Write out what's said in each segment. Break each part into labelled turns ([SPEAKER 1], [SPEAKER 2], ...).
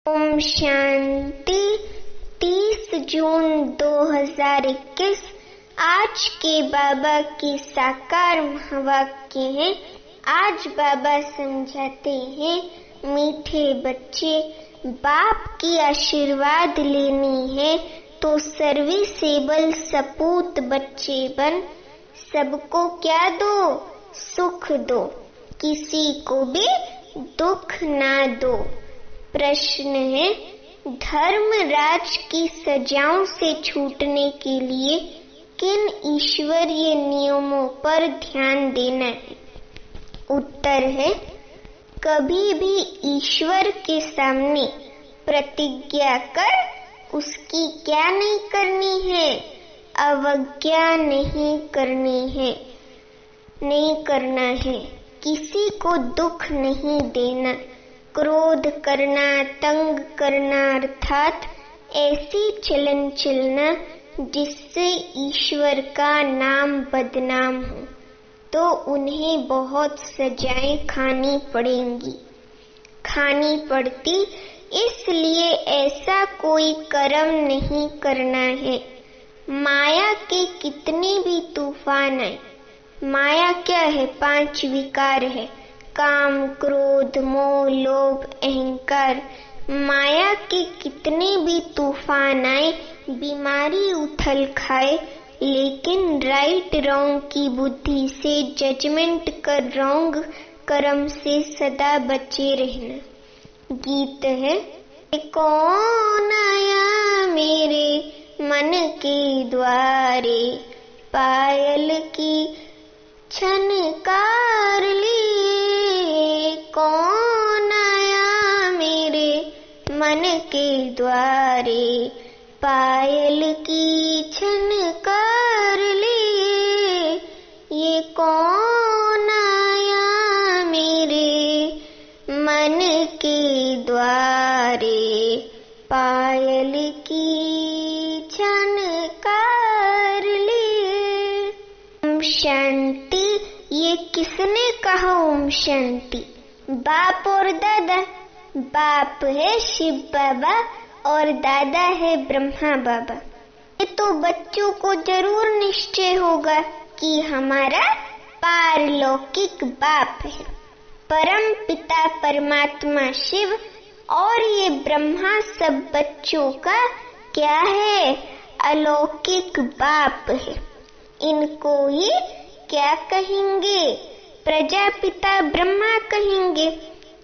[SPEAKER 1] ओम शांति। 30 जून 2021 आज के बाबा के साकार महावाक्य हैं। आज बाबा समझाते हैं, मीठे बच्चे, बाप की आशीर्वाद लेनी है तो सर्विसेबल सपूत बच्चे बन। सबको क्या दो? सुख दो, किसी को भी दुख ना दो। प्रश्न है, धर्मराज की सजाओं से छूटने के लिए किन ईश्वरीय नियमों पर ध्यान देना है? उत्तर है, कभी भी ईश्वर के सामने प्रतिज्ञा कर उसकी क्या नहीं करनी है? अवज्ञा नहीं करना है। किसी को दुख नहीं देना, क्रोध करना, तंग करना अर्थात ऐसी चलन चलना जिससे ईश्वर का नाम बदनाम हो, तो उन्हें बहुत सजाएं खानी पड़ती। इसलिए ऐसा कोई कर्म नहीं करना है। माया के कितने भी तूफान आए, माया क्या है? 5 विकार है, काम, क्रोध, मोह, लोभ, अहंकार। माया के कितने भी तूफान आए, बीमारी उथल खाए, लेकिन राइट रॉन्ग की बुद्धि से जजमेंट कर रॉन्ग कर्म से सदा बचे रहना। गीत है, कौन आया मेरे मन के द्वारे, पायल की छनकार लिए। कौन आया मेरे मन के द्वारे, पायल की छनकार लिए। ये कौन आया मेरे मन के द्वारे, पायल की छनकार लिए। ओम शांति। ये किसने कहा ओम शांति? बाप और दादा। बाप है शिव बाबा और दादा है ब्रह्मा बाबा। ये तो बच्चों को जरूर निश्चय होगा कि हमारा पारलौकिक बाप है, परम पिता परमात्मा शिव, और ये ब्रह्मा सब बच्चों का क्या है? अलौकिक बाप है। इनको ही क्या कहेंगे? प्रजापिता ब्रह्मा कहेंगे।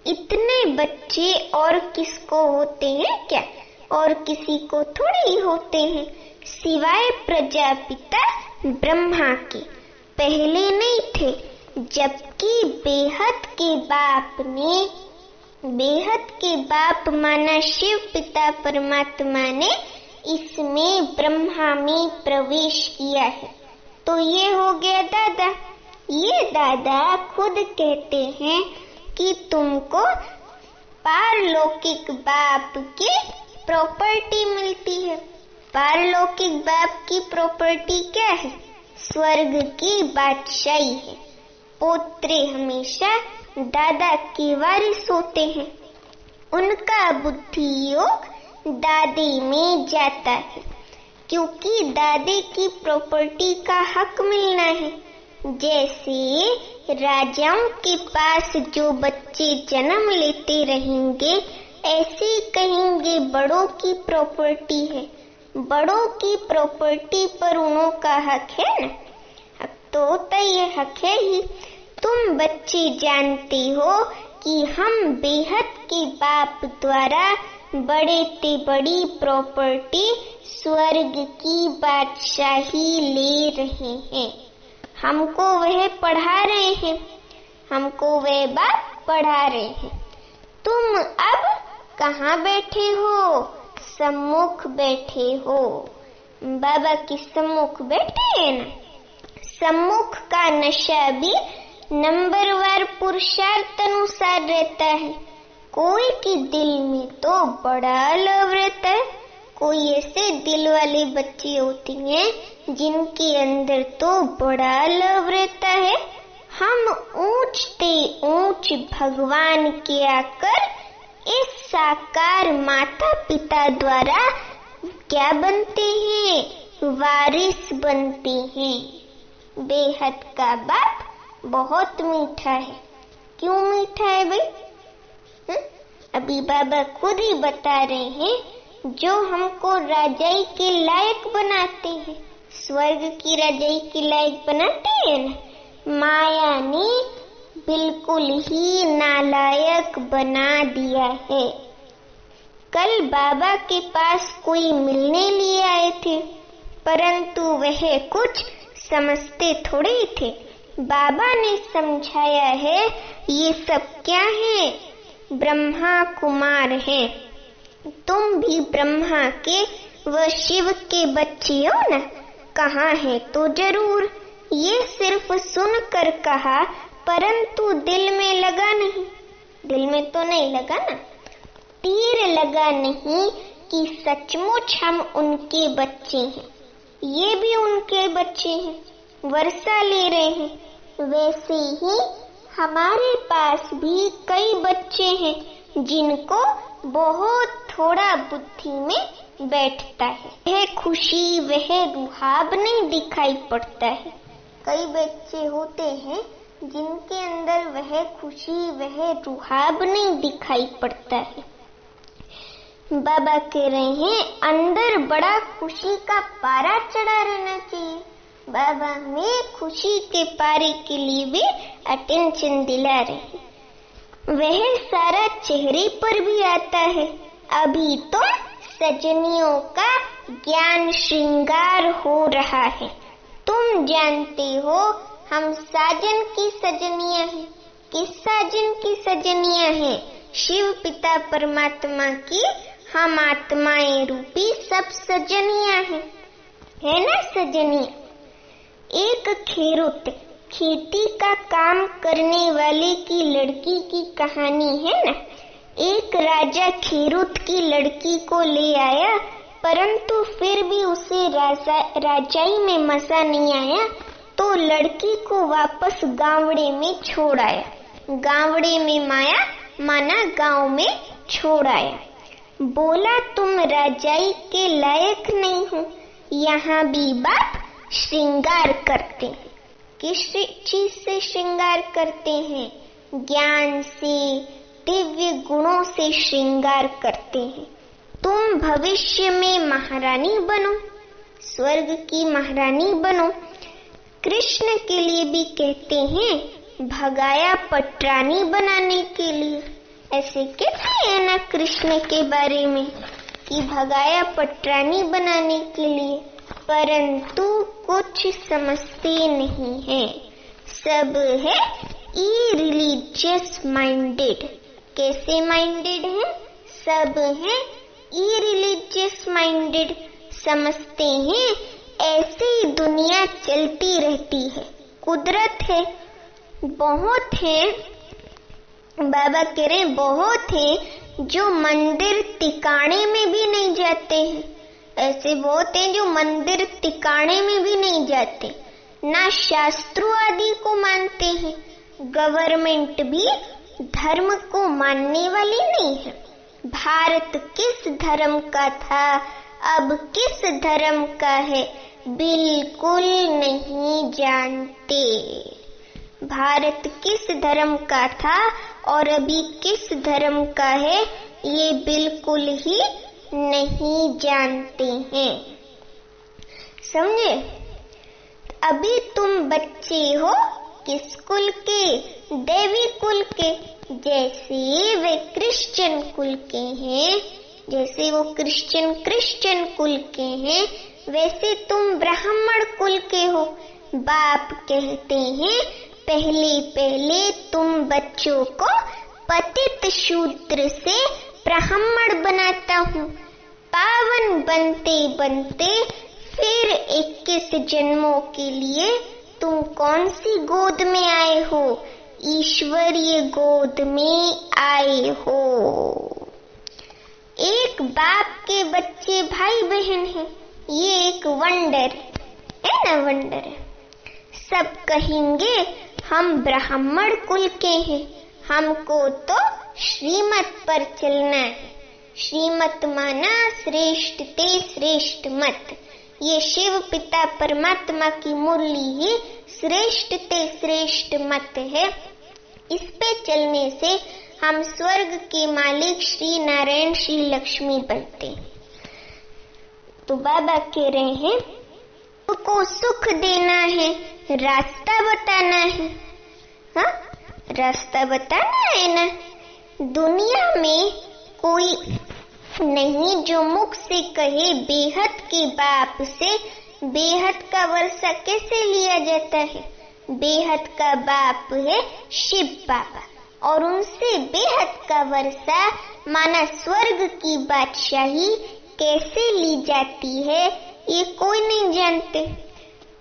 [SPEAKER 1] इतने बच्चे और किसको होते हैं क्या? और किसी को थोड़ी होते हैं, सिवाय प्रजापिता ब्रह्मा के। पहले नहीं थे, जबकि बेहद के बाप माना शिव पिता परमात्मा ने इसमें ब्रह्मा में प्रवेश किया है। तो ये हो गया दादा। ये दादा खुद कहते हैं कि तुमको पारलौकिक बाप की प्रॉपर्टी मिलती है। पारलौकिक बाप की प्रॉपर्टी क्या है? स्वर्ग की बादशाही है। पोत्रे हमेशा दादा के वारिस होते हैं। उनका बुद्धि योग दादी में जाता है, क्योंकि दादी की प्रॉपर्टी का हक मिलना है। जैसे राजाओं के पास जो बच्चे जन्म लेते रहेंगे, ऐसे कहेंगे बड़ों की प्रॉपर्टी है। बड़ों की प्रॉपर्टी पर उन्हों का हक है ना? तो ये हक है ही। तुम बच्चे जानते हो कि हम बेहद के बाप द्वारा बड़े से बड़ी प्रॉपर्टी स्वर्ग की बादशाही ले रहे हैं। हमको वह पढ़ा रहे हैं, हमको वह बाप पढ़ा रहे हैं। तुम अब कहाँ बैठे हो? सम्मुख बैठे हो। बाबा के सम्मुख बैठे हैं ना। सम्मुख का नशा भी नंबरवार पुरुषार्थ अनुसार रहता है। कोई के दिल में तो बड़ा लव रहता है। कोई ऐसे दिल वाले बच्चे होती हैं जिनके अंदर तो बड़ा लव रहता है। हम ऊंच भगवान के आकर इस साकार माता पिता द्वारा क्या बनते हैं? वारिस बनते हैं। बेहद का बाप बहुत मीठा है। क्यों मीठा है भाई? अभी बाबा खुद ही बता रहे हैं, जो हमको राजाई के लायक बनाते हैं, स्वर्ग की राजाई के लायक बनाते हैं ना, माया ने बिल्कुल ही नालायक बना दिया है। कल बाबा के पास कोई मिलने लिए आए थे, परंतु वह कुछ समझते थोड़े ही थे। बाबा ने समझाया है, ये सब क्या है? ब्रह्मा कुमार है। तुम भी ब्रह्मा के व शिव के बच्चे हो ना? कहा है तो जरूर। ये सिर्फ सुनकर कहा, परंतु दिल में लगा नहीं। दिल में तो नहीं लगा ना, तीर लगा नहीं कि सचमुच हम उनके बच्चे हैं। ये भी उनके बच्चे हैं, वर्षा ले रहे हैं। वैसे ही हमारे पास भी कई बच्चे हैं जिनको बहुत थोड़ा बुद्धि में बैठता है। वह खुशी, वह रुहाब नहीं दिखाई पड़ता है। कई बच्चे होते हैं जिनके अंदर वह खुशी, वह रुहाब नहीं दिखाई पड़ता है। बाबा कह रहे हैं, अंदर बड़ा खुशी का पारा चढ़ा रहना चाहिए। बाबा हमें खुशी के पारे के लिए भी अटेंशन दिला रहे हैं। वह सारा चेहरे पर भी आता है। अभी तो सजनियों का ज्ञान श्रृंगार हो रहा है। तुम जानते हो हम साजन की सजनियां हैं। किस साजन की सजनियां हैं? शिव पिता परमात्मा की हम आत्माएं रूपी सब सजनियां हैं, है ना सजनियां? एक खेरुत, खेती का काम करने वाले की लड़की की कहानी है ना। एक राजा खेरुत की लड़की को ले आया, परंतु फिर भी उसे राजाई में मजा नहीं आया, तो लड़की को वापस गावड़े में छोड़ आया। गावड़े में माया माना गांव में छोड़ आया। बोला तुम राजाई के लायक नहीं हो। यहाँ भी बाप श्रृंगार करते हैं। किस चीज से श्रृंगार करते हैं? ज्ञान से, दिव्य गुणों से श्रृंगार करते हैं। तुम भविष्य में महारानी बनो, स्वर्ग की महारानी बनो। कृष्ण के लिए भी कहते हैं, भगाया पटरानी बनाने के लिए। ऐसे कहते हैं ना कृष्ण के बारे में कि भगाया पटरानी बनाने के लिए, परंतु कुछ समझते नहीं है। सब है इरिलीजियस माइंडेड। कैसे माइंडेड है? सब है इरिलीजियस माइंडेड। समझते हैं ऐसे ही दुनिया चलती रहती है, कुदरत है। बहुत है, बाबा कह रहे बहुत है जो मंदिर टिकाणे में भी नहीं जाते हैं। ऐसे बहुत हैं जो मंदिर टिकाणे में भी नहीं जाते, ना शास्त्रों आदि को मानते हैं। गवर्नमेंट भी धर्म को मानने वाली नहीं है। भारत किस धर्म का था, अब किस धर्म का है, बिल्कुल नहीं जानते। भारत किस धर्म का था और अभी किस धर्म का है, ये बिल्कुल ही नहीं जानते हैं। समझे? अभी तुम बच्चे हो किस कुल के? देवी कुल के। जैसे वे क्रिश्चियन कुल के हैं, जैसे वो क्रिश्चियन कुल के हैं, वैसे तुम ब्राह्मण कुल के हो। बाप कहते हैं पहले पहले तुम बच्चों को पतित शूद्र से ब्राह्मण बनाता हूँ। पावन बनते बनते फिर 21 जन्मों के लिए तुम कौन सी गोद में आए हो? ईश्वरीय गोद में आए हो। एक बाप के बच्चे भाई बहन हैं, ये एक वंडर है ना, वंडर है। सब कहेंगे हम ब्राह्मण कुल के हैं, हमको तो श्रीमत पर चलना है। श्रीमत माना श्रेष्ठ ते श्रेष्ठ मत। ये शिव पिता परमात्मा की मुरली ही श्रेष्ठ ते श्रेष्ठ मत है। इस पे चलने से हम स्वर्ग के मालिक श्री नारायण श्री लक्ष्मी बनते हैं। तो बाबा कह रहे हैं को सुख देना है, रास्ता बताना है। हाँ, रास्ता बताना है ना। दुनिया में कोई नहीं जो मुख से कहे बेहद के बाप से बेहद का वर्षा कैसे लिया जाता है। बेहद का बाप है शिव बाबा, और उनसे बेहद का वर्षा माना स्वर्ग की बादशाही कैसे ली जाती है ये कोई नहीं जानते।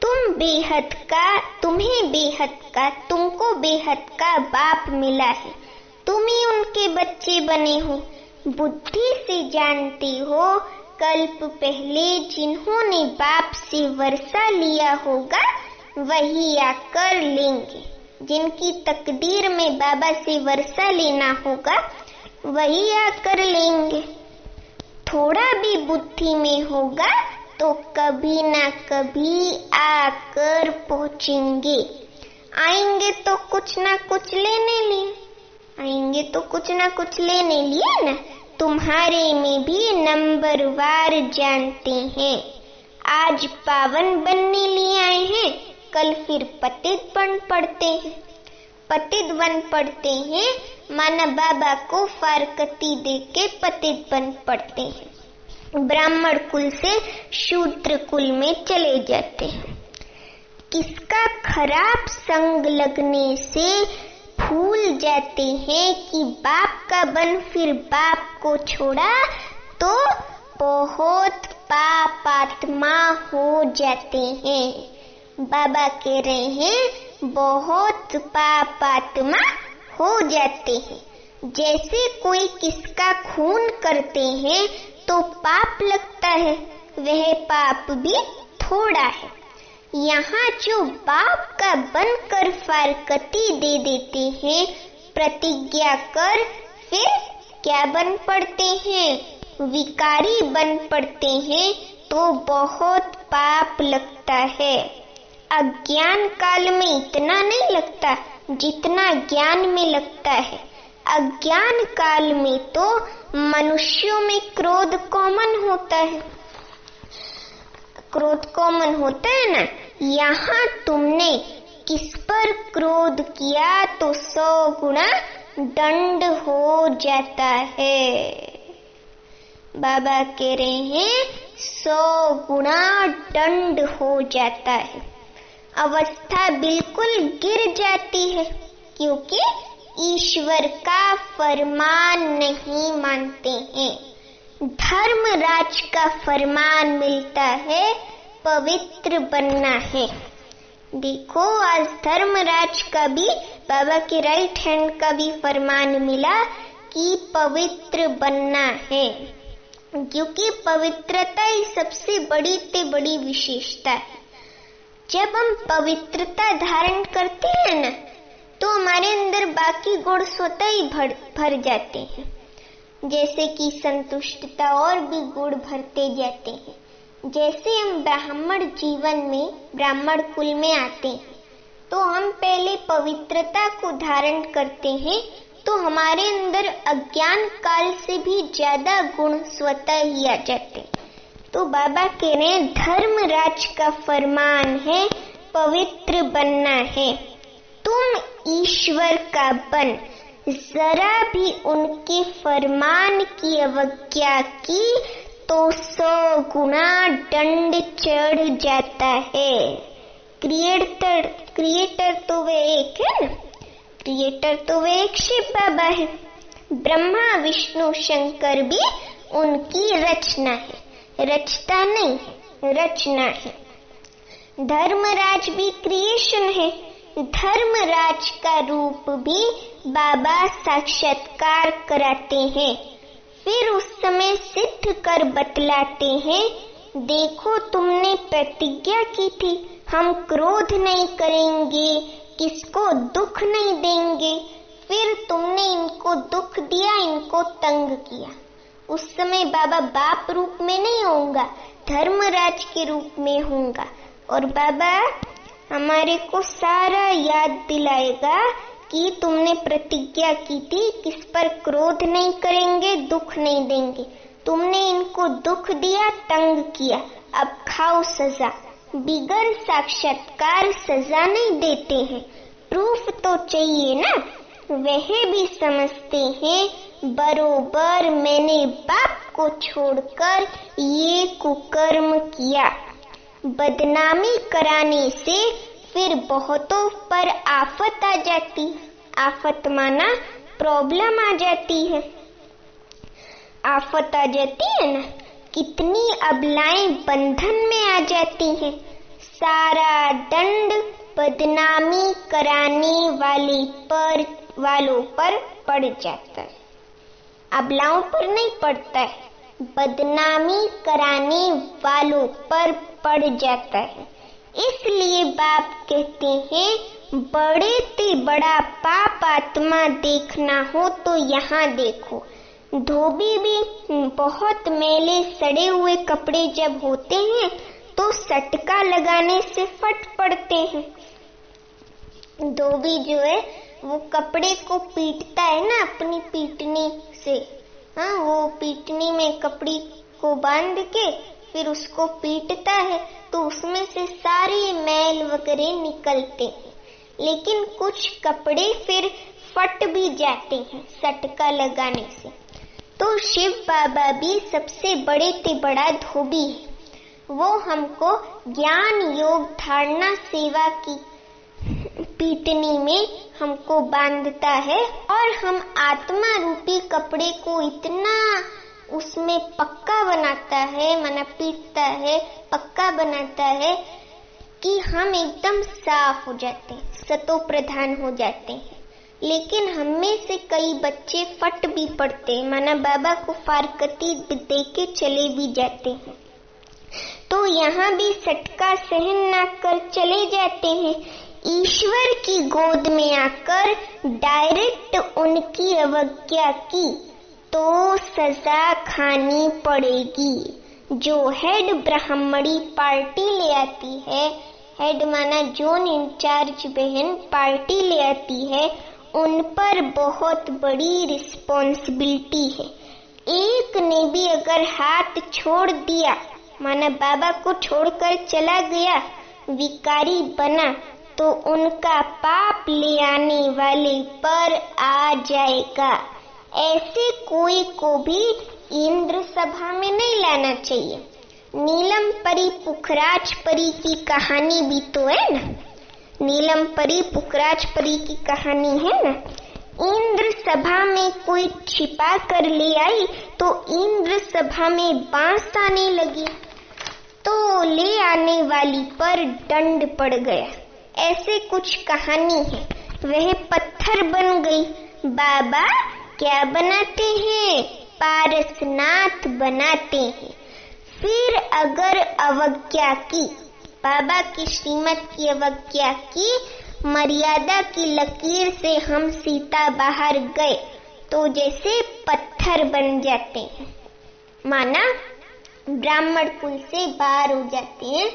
[SPEAKER 1] तुम बेहद का, तुम्हें बेहद का, तुमको बेहद का बाप मिला है। तुम ही उनके बच्चे बने हो। बुद्धि से जानते हो कल्प पहले जिन्होंने बाप से वर्षा लिया होगा वही आकर लेंगे। जिनकी तकदीर में बाबा से वर्षा लेना होगा वही आकर लेंगे। थोड़ा भी बुद्धि में होगा तो कभी ना कभी आकर पहुंचेंगे। आएंगे तो कुछ ना कुछ लेने लिए, आएंगे तो कुछ ना कुछ लेने लिए ना। तुम्हारे में भी नंबरवार जानते हैं। आज पावन बनने लिए आए हैं, कल फिर पतित बन पड़ते हैं। पतित बन पड़ते हैं माना बाबा को फारकती दे के पतित बन पड़ते हैं। ब्राह्मण कुल से शूद्र कुल में चले जाते हैं। किसका खराब संग लगने से भूल जाते हैं कि बाप का बन फिर बाप को छोड़ा तो बहुत पापात्मा हो जाते हैं। बाबा कह रहे हैं बहुत पापात्मा हो जाते हैं। जैसे कोई किसका खून करते हैं तो पाप लगता है, वह पाप भी थोड़ा है। यहाँ जो बाप का बनकर फारकती दे देते हैं, प्रतिज्ञा कर फिर क्या बन पड़ते हैं, विकारी बन पड़ते हैं, तो बहुत पाप लगता है। अज्ञान काल में इतना नहीं लगता जितना ज्ञान में लगता है। अज्ञान काल में तो मनुष्यों में क्रोध कॉमन होता है, क्रोध कॉमन होता है ना। यहाँ तुमने किस पर क्रोध किया तो 100 गुना दंड हो जाता है। बाबा कह रहे हैं 100 गुना दंड हो जाता है। अवस्था बिल्कुल गिर जाती है क्योंकि ईश्वर का फरमान नहीं मानते हैं। धर्मराज का फरमान मिलता है पवित्र बनना है। देखो आज धर्मराज का भी, बाबा के राइट हैंड का भी फरमान मिला कि पवित्र बनना है, क्योंकि पवित्रता ही सबसे बड़ी से बड़ी विशेषता है। जब हम पवित्रता धारण करते हैं ना तो हमारे अंदर बाकी गुण स्वतः ही भर जाते हैं। जैसे कि संतुष्टता और भी गुण भरते जाते हैं। जैसे हम ब्राह्मण जीवन में, ब्राह्मण कुल में आते हैं तो हम पहले पवित्रता को धारण करते हैं तो हमारे अंदर अज्ञान काल से भी ज्यादा गुण स्वतः ही आ जाते हैं। तो बाबा कह रहे हैं धर्मराज का फरमान है पवित्र बनना है। तुम ईश्वर का बन, जरा भी उनके फरमान की अवज्ञा की तो 100 गुना दंड चढ़ जाता है। क्रिएटर तो वे एक है ना, क्रिएटर तो वे एक शिव बाबा है। ब्रह्मा विष्णु शंकर भी उनकी रचना है, रचता नहीं है, रचना है। धर्मराज भी क्रिएशन है। धर्मराज का रूप भी बाबा साक्षात्कार कराते हैं, फिर उस समय सिद्ध कर बतलाते हैं। देखो तुमने प्रतिज्ञा की थी हम क्रोध नहीं करेंगे, किसको दुख नहीं देंगे, फिर तुमने इनको दुख दिया, इनको तंग किया। उस समय बाबा बाप रूप में नहीं होऊंगा, धर्मराज के रूप में होऊंगा और बाबा हमारे को सारा याद दिलाएगा कि तुमने प्रतिज्ञा की थी किस पर क्रोध नहीं करेंगे, दुख नहीं देंगे। तुमने इनको दुख दिया, तंग किया, अब खाओ सजा। बिगर साक्षात्कार सजा नहीं देते हैं, प्रूफ तो चाहिए ना। वह भी समझते हैं बरोबर मैंने बाप को छोड़कर ये कुकर्म किया। बदनामी कराने से फिर बहुतों पर आफत आ जाती है। आफत माना प्रॉब्लम आ जाती है, आफत आ जाती है ना। कितनी अबलाएं बंधन में आ जाती हैं। सारा दंड बदनामी कराने वालों पर पड़ जाता है, अबलाओं पर नहीं पड़ता है, बदनामी कराने वालों पर पड़ जाता है। इसलिए बाप कहते हैं बड़े से बड़ा पाप आत्मा देखना हो तो यहाँ देखो। धोबी भी बहुत मैले सड़े हुए कपड़े जब होते हैं तो सटका लगाने से फट पड़ते हैं। धोबी जो है वो कपड़े को पीटता है ना अपनी पीटनी से, हाँ, वो पीटनी में कपड़ी को बांध के फिर उसको पीटता है तो उसमें से सारे मैल वगैरह निकलते हैं। लेकिन कुछ कपड़े फिर फट भी जाते हैं सटका लगाने से। तो शिव बाबा भी सबसे बड़े से बड़ा धोबी है। वो हमको ज्ञान योग धारणा सेवा की पीटनी में हमको बांधता है और हम आत्मा रूपी कपड़े को इतना उसमें पक्का बनाता है, माना पीटता है, पक्का बनाता है कि हम एकदम साफ हो जाते हैं, सतो प्रधान हो जाते हैं। लेकिन हमें से कई बच्चे फट भी पड़ते हैं, माना बाबा को फारकती दे के चले भी जाते हैं। तो यहाँ भी सटका सहन ना कर चले जाते हैं। ईश्वर की गोद में आकर डायरेक्ट उनकी अवज्ञा की तो सजा खानी पड़ेगी। जो हेड ब्राह्मणी पार्टी ले आती है, हेड माना जोन इंचार्ज बहन पार्टी ले आती है, उन पर बहुत बड़ी रिस्पॉन्सिबिलिटी है। एक ने भी अगर हाथ छोड़ दिया, माना बाबा को छोड़कर चला गया, विकारी बना, तो उनका पाप ले आने वाले पर आ जाएगा। ऐसे कोई को भी इंद्र सभा में नहीं लाना चाहिए। नीलम परी पुखराज परी की कहानी भी तो है ना, नीलम परी पुखराज परी की कहानी है ना। इंद्र सभा में कोई छिपा कर ले आई तो इंद्र सभा में बांस आने लगी तो ले आने वाली पर दंड पड़ गया। ऐसे कुछ कहानी है। वह पत्थर बन गई। बाबा क्या बनाते हैं? पारसनाथ बनाते हैं। फिर अगर अवज्ञा की, बाबा की श्रीमत की अवज्ञा की, मर्यादा की लकीर से हम सीता बाहर गए तो जैसे पत्थर बन जाते हैं, माना ब्राह्मण कुल से बाहर हो जाते हैं,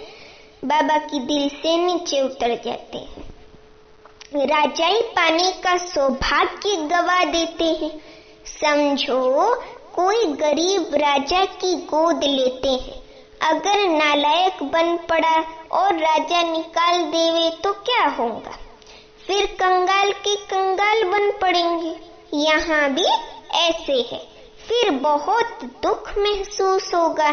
[SPEAKER 1] बाबा की दिल से नीचे उतर जाते हैं, राजाई पाने का सौभाग्य गवा देते हैं। समझो कोई गरीब राजा की गोद लेते हैं, अगर नालायक बन पड़ा और राजा निकाल देवे तो क्या होगा? फिर कंगाल के कंगाल बन पड़ेंगे। यहाँ भी ऐसे है, फिर बहुत दुख महसूस होगा।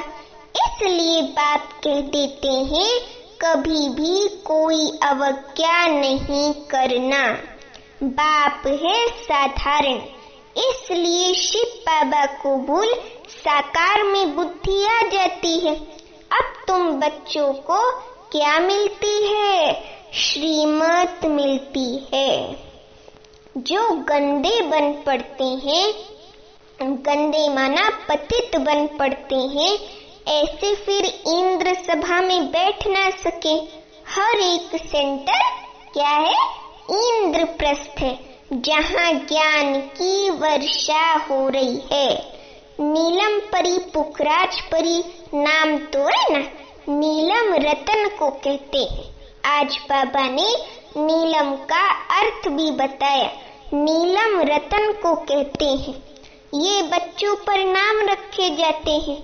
[SPEAKER 1] इसलिए बाप कह देते हैं कभी भी कोई अवज्ञा नहीं करना। बाप है साधारण, इसलिए शिव बाबा को भूल साकार में बुद्धि आ जाती है। अब तुम बच्चों को क्या मिलती है? श्रीमत मिलती है। जो गंदे बन पड़ते हैं, गंदे माना पतित बन पड़ते हैं, ऐसे फिर इंद्र सभा में बैठ ना सके। हर एक सेंटर क्या है? इंद्रप्रस्थ है। जहाँ ज्ञान की वर्षा हो रही है। नीलम परी पुखराज परी नाम तो है ना, नीलम रतन को कहते हैं। आज बाबा ने नीलम का अर्थ भी बताया। नीलम रतन को कहते हैं। ये बच्चों पर नाम रखे जाते हैं।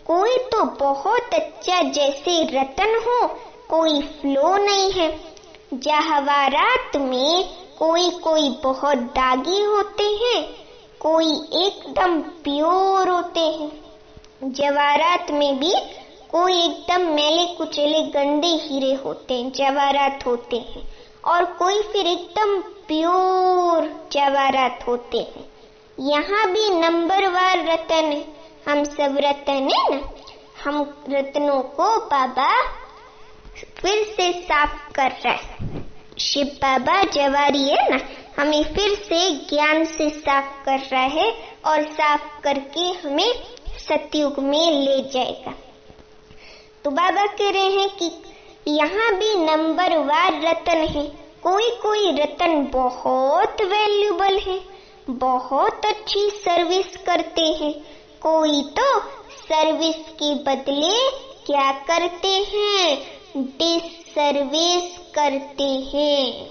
[SPEAKER 1] कोई तो बहुत अच्छा जैसे रतन हो, कोई फ्लो नहीं है। जवाहरात में कोई कोई बहुत दागी होते हैं, कोई एकदम प्योर होते हैं। जवाहरात में भी कोई एकदम मैले कुचले गंदे हीरे होते हैं, जवाहरात होते हैं, और कोई फिर एकदम प्योर जवाहरात होते हैं। यहाँ भी नंबरवार रतन है। हम सब रतन है ना। हम रत्नों को बाबा फिर से साफ कर रहा है। शिव बाबा जवारी है ना, हमें फिर से ज्ञान से साफ कर रहा है और साफ करके हमें सतयुग में ले जाएगा। तो बाबा कह रहे हैं कि यहाँ भी नंबरवार रतन है। कोई कोई रतन बहुत वैल्यूबल है, बहुत अच्छी सर्विस करते हैं। कोई तो सर्विस के बदले क्या करते हैं, डिसर्विस करते हैं।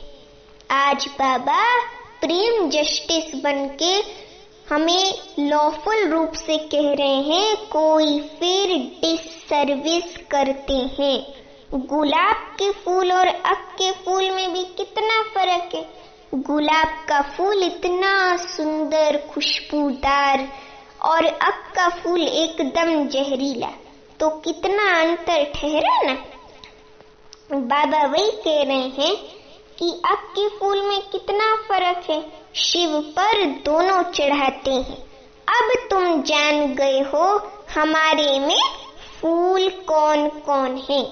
[SPEAKER 1] आज बाबा प्रेम जस्टिस बनके हमें लॉफुल रूप से कह रहे हैं, कोई फिर डिसर्विस करते हैं। गुलाब के फूल और अक के फूल में भी कितना फर्क है। गुलाब का फूल इतना सुंदर खुशबूदार और अक का फूल एकदम जहरीला, तो कितना अंतर ठहरा ना। बाबा वही कह रहे हैं कि अक के फूल में कितना फर्क है। शिव पर दोनों चढ़ाते हैं। अब तुम जान गए हो हमारे में फूल कौन कौन है।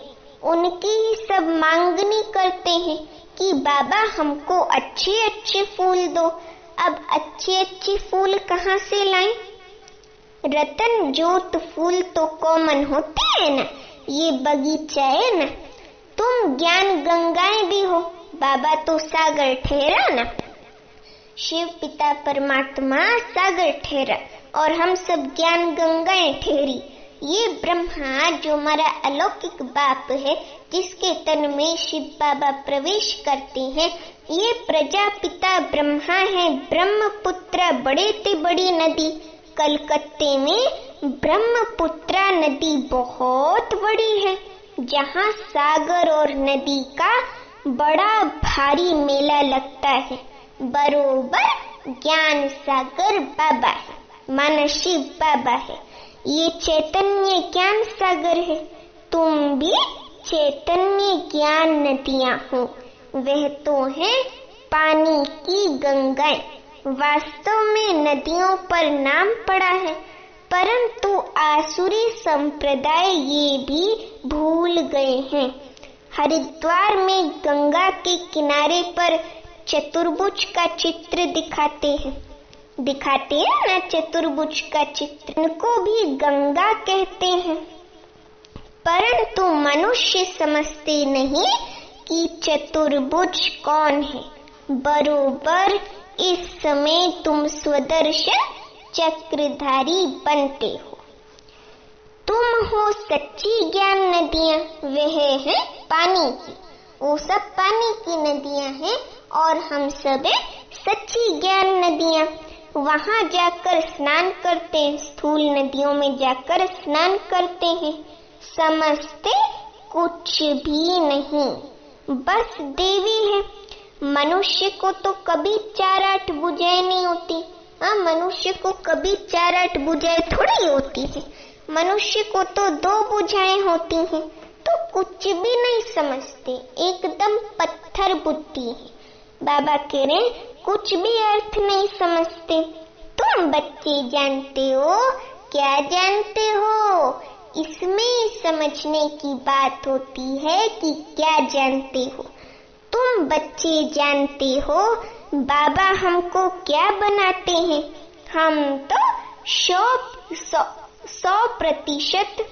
[SPEAKER 1] उनकी ही सब मांगनी करते हैं कि बाबा हमको अच्छे अच्छे फूल दो। अब अच्छे अच्छे फूल कहाँ से लाएं? रतन जोत फूल तो कॉमन होते हैं ना, ये बगीचा है ना। तुम ज्ञान गंगाएं भी हो, बाबा तो सागर ठहरा ना। शिव पिता परमात्मा सागर ठहरा और हम सब ज्ञान गंगाएं ठहरी। ये ब्रह्मा जो हमारा अलौकिक बाप है, जिसके तन में शिव बाबा प्रवेश करते हैं, ये प्रजापिता ब्रह्मा है। ब्रह्मपुत्र बड़े ते बड़ी नदी। कलकत्ते में ब्रह्मपुत्रा नदी बहुत बड़ी है, जहाँ सागर और नदी का बड़ा भारी मेला लगता है। बरोबर ज्ञान सागर बाबा है, माना शिव बाबा है। ये चैतन्य ज्ञान सागर है। तुम भी चैतन्य ज्ञान नदियाँ हो। वह तो है पानी की गंगाएं। वास्तव में नदियों पर नाम पड़ा है, परंतु आसुरी संप्रदाय ये भी भूल गए हैं। हरिद्वार में गंगा के किनारे पर चतुर्भुज का चित्र दिखाते हैं ना, चतुर्भुज का चित्र। उनको भी गंगा कहते हैं, परंतु मनुष्य समझते नहीं कि चतुर्भुज कौन है। बरोबर इस समय तुम स्वदर्शन चक्रधारी बनते हो। तुम हो सच्ची ज्ञान नदियाँ। वह है पानी की, वो सब पानी की नदियाँ हैं और हम सब है सच्ची ज्ञान नदियाँ। वहाँ जाकर स्नान करते हैं, स्थूल नदियों में जाकर स्नान करते हैं। समझते कुछ भी नहीं, बस देवी है। मनुष्य को तो कभी 4-8 भुजाएं नहीं होती। हाँ, मनुष्य को कभी 4-8 भुजाएं थोड़ी होती है। मनुष्य को तो 2 भुजाएं होती हैं, तो कुछ भी नहीं समझते, एकदम पत्थर बुद्धि है। बाबा कह रहे कुछ भी अर्थ नहीं समझते। तुम बच्चे जानते हो, क्या जानते हो? इसमें समझने की बात होती है कि क्या जानते हो। तुम बच्चे जानते हो बाबा हमको क्या बनाते हैं। हम तो 100%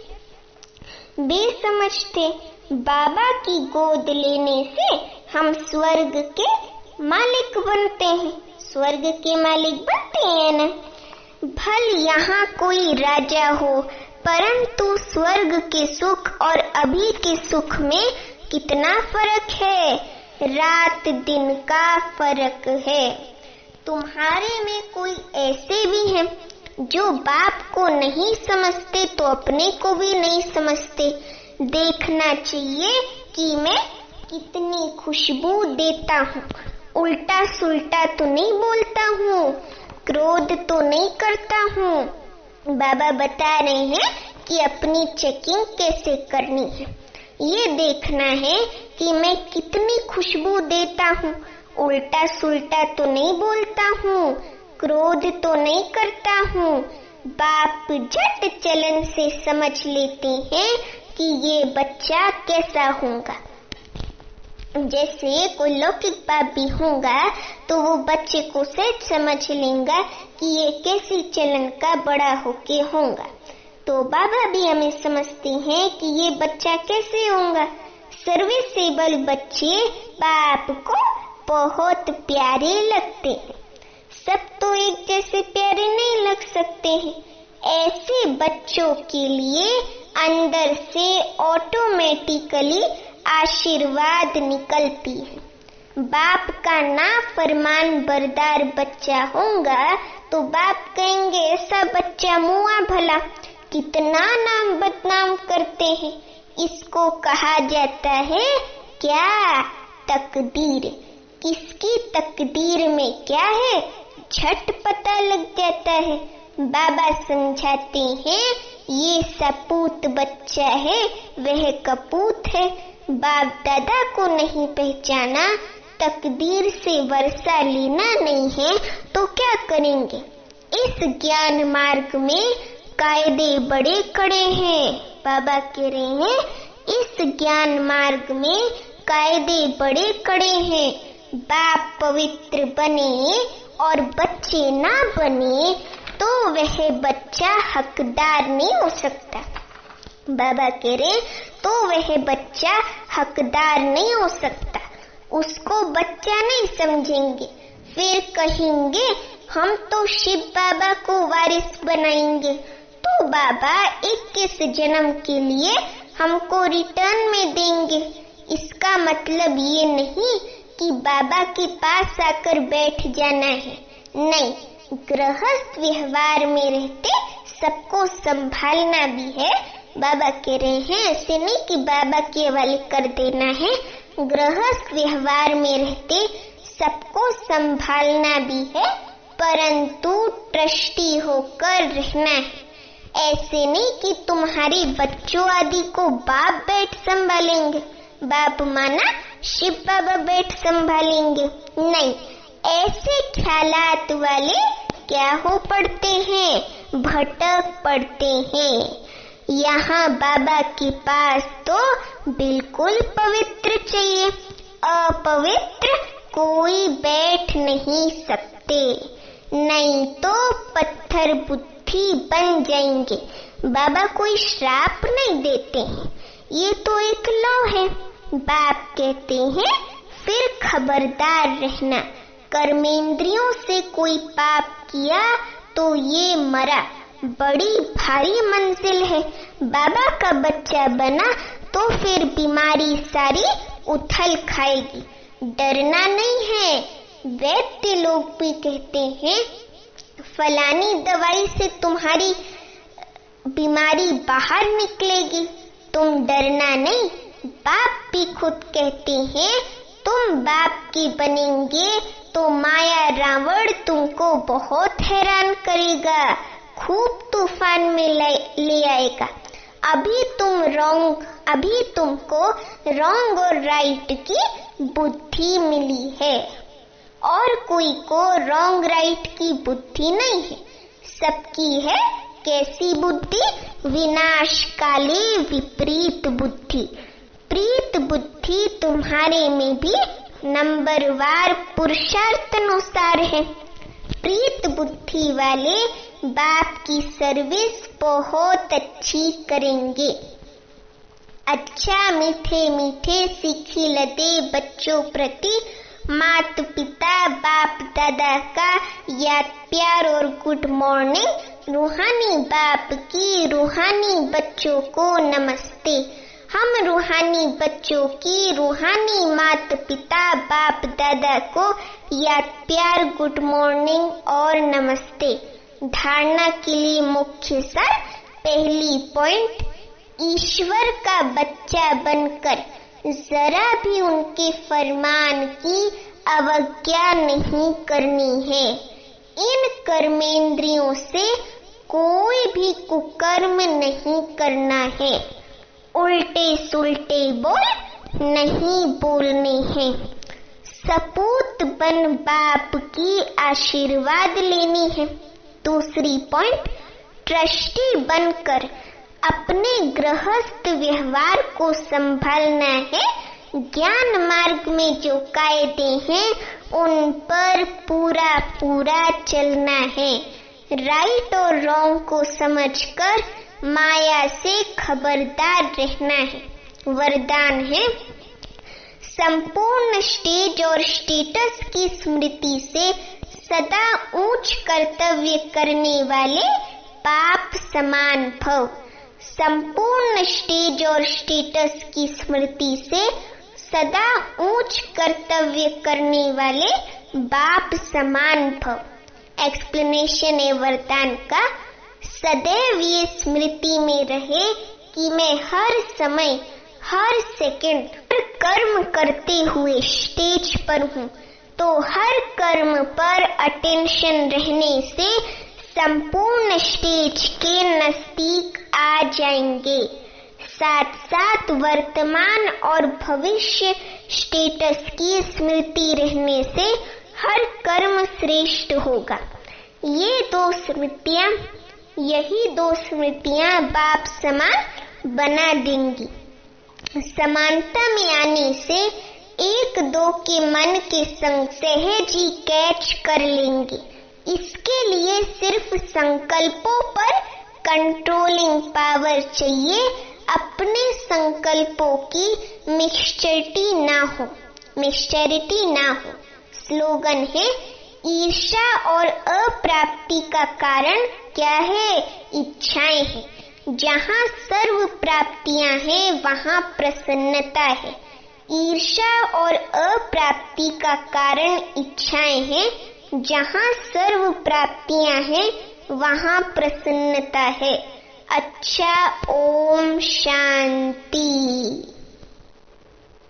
[SPEAKER 1] बेसमझ थे। बाबा की गोद लेने से हम स्वर्ग के मालिक बनते हैं। स्वर्ग के मालिक बनते हैं ना। भल यहाँ कोई राजा हो, परंतु स्वर्ग के सुख और अभी के सुख में कितना फर्क है, रात दिन का फर्क है। तुम्हारे में कोई ऐसे भी हैं जो बाप को नहीं समझते तो अपने को भी नहीं समझते। देखना चाहिए कि मैं कितनी खुशबू देता हूँ, उल्टा सुल्टा तो नहीं बोलता हूँ, क्रोध तो नहीं करता हूँ। बाबा बता रहे हैं कि अपनी चेकिंग कैसे करनी है। ये देखना है कि मैं कितनी खुशबू देता हूँ, उल्टा सुल्टा तो नहीं बोलता हूँ, क्रोध तो नहीं करता हूँ। बाप झट चलन से समझ लेते हैं कि ये बच्चा कैसा होगा। जैसे कोई लौकिक बाप भी होगा तो वो बच्चे को सहज समझ लेगा कि ये कैसी चलन का बड़ा होके होगा। तो बाबा भी हमें समझते हैं कि ये बच्चा कैसे होगा। सर्विसेबल बच्चे बाप को बहुत प्यारे लगते हैं। सब तो एक जैसे प्यारे नहीं लग सकते हैं। ऐसे बच्चों के लिए अंदर से ऑटोमेटिकली आशीर्वाद निकलती है। बाप का ना फरमान बरदार बच्चा होगा तो बाप कहेंगे ऐसा बच्चा मुआ भला, कितना नाम बदनाम करते हैं। इसको कहा जाता है क्या, तकदीर। किसकी तकदीर में क्या है झट पता लग जाता है। बाबा समझाते हैं ये सपूत बच्चा है, वह कपूत है। बाप दादा को नहीं पहचाना, तकदीर से वर्षा लेना नहीं है तो क्या करेंगे। इस ज्ञान मार्ग में कायदे बड़े कड़े हैं। बाबा कह रहे हैं इस ज्ञान मार्ग में कायदे बड़े कड़े हैं। बाप पवित्र बने और बच्चे ना बने तो वह बच्चा हकदार नहीं हो सकता। बाबा कह रहे तो वह बच्चा हकदार नहीं हो सकता। उसको बच्चा नहीं समझेंगे, फिर कहेंगे हम तो शिव बाबा को वारिस बनाएंगे। तो बाबा 21 जन्म के लिए हमको रिटर्न में देंगे। इसका मतलब ये नहीं कि बाबा के पास आकर बैठ जाना है, नहीं। गृहस्थ व्यवहार में रहते सबको संभालना भी है। बाबा कह रहे हैं ऐसे नहीं कि बाबा के हवाले कर देना है। गृहस्थ व्यवहार में रहते सबको संभालना भी है, परंतु ट्रस्टी होकर रहना है। ऐसे नहीं कि तुम्हारे बच्चों आदि को बाप बैठ संभालेंगे, बाप माना शिव बाबा बैठ संभालेंगे, नहीं। ऐसे ख्यालात वाले क्या हो पड़ते हैं, भटक पड़ते हैं। यहाँ बाबा के पास तो बिल्कुल पवित्र चाहिए, अपवित्र कोई बैठ नहीं सकते, नहीं तो पत्थर बुद्धि बन जाएंगे। बाबा कोई श्राप नहीं देते हैं, ये तो एक लॉ है। बाप कहते हैं फिर खबरदार रहना, कर्मेंद्रियों से कोई पाप किया तो ये मरा, बड़ी भारी मंजिल है। बाबा का बच्चा बना तो फिर बीमारी सारी उथल खाएगी, डरना नहीं है। वैद्य लोग भी कहते हैं फलानी दवाई से तुम्हारी बीमारी बाहर निकलेगी, तुम डरना नहीं। बाप भी खुद कहते हैं तुम बाप के बनेंगे तो माया रावण तुमको बहुत हैरान करेगा, खूब तूफान में ले आएगा। अभी तुमको रॉन्ग और राइट की बुद्धि मिली है, और कोई को रॉन्ग राइट की बुद्धि नहीं है। सबकी है कैसी बुद्धि, विनाशकाली विपरीत बुद्धि। प्रीत बुद्धि तुम्हारे में भी नंबरवार पुरुषार्थ अनुसार है। प्रीत बुद्धि वाले बाप की सर्विस बहुत अच्छी करेंगे। अच्छा मीठे मीठे सीखी लदे बच्चों प्रति माता पिता बाप दादा का याद प्यार और गुड मॉर्निंग। रूहानी बाप की रूहानी बच्चों को नमस्ते। हम रूहानी बच्चों की रूहानी माता पिता बाप दादा को याद प्यार गुड मॉर्निंग और नमस्ते। धारणा के लिए मुख्य सार। पहली पॉइंट, ईश्वर का बच्चा बनकर जरा भी उनके फरमान की अवज्ञा नहीं करनी है। इन कर्मेंद्रियों से कोई भी कुकर्म नहीं करना है। उल्टे सुल्टे बोल नहीं बोलने हैं। सपूत बन बाप की आशीर्वाद लेनी है। दूसरी पॉइंट, ट्रस्टी बनकर अपने गृहस्थ व्यवहार को संभालना है। ज्ञान मार्ग में जो कायदे हैं उन पर पूरा पूरा चलना है। राइट और रॉन्ग को समझकर माया से खबरदार रहना है। वरदान है, संपूर्ण स्टेज और स्टेटस की स्मृति से सदा ऊंच कर्तव्य करने वाले पाप समान भव। संपूर्ण स्टेज और स्टेटस की स्मृति से सदा ऊंच कर्तव्य करने वाले बाप समान भव। एक्सप्लेनेशन है वरदान का। सदैव ये स्मृति में रहे कि मैं हर समय हर सेकंड कर्म करते हुए स्टेज पर हूँ, तो हर कर्म पर अटेंशन रहने से संपूर्ण स्टेज के नजदीक आ जाएंगे। साथ साथ वर्तमान और भविष्य स्टेटस की स्मृति रहने से हर कर्म श्रेष्ठ होगा। यही दो स्मृतियां बाप समान बना देंगी। समानता में आने से एक दो के मन के संग सहज ही कैच कर लेंगे। इसके लिए सिर्फ संकल्पों पर कंट्रोलिंग पावर चाहिए। अपने संकल्पों की मिक्सचरिटी ना हो। स्लोगन है, ईर्ष्या और अप्राप्ति का कारण क्या है? इच्छाएं हैं। जहाँ सर्व प्राप्तियां हैं वहाँ प्रसन्नता है। ईर्ष्या और अप्राप्ति का कारण इच्छाएं हैं। जहाँ सर्व प्राप्तियां हैं वहाँ प्रसन्नता है। अच्छा, ओम शांति।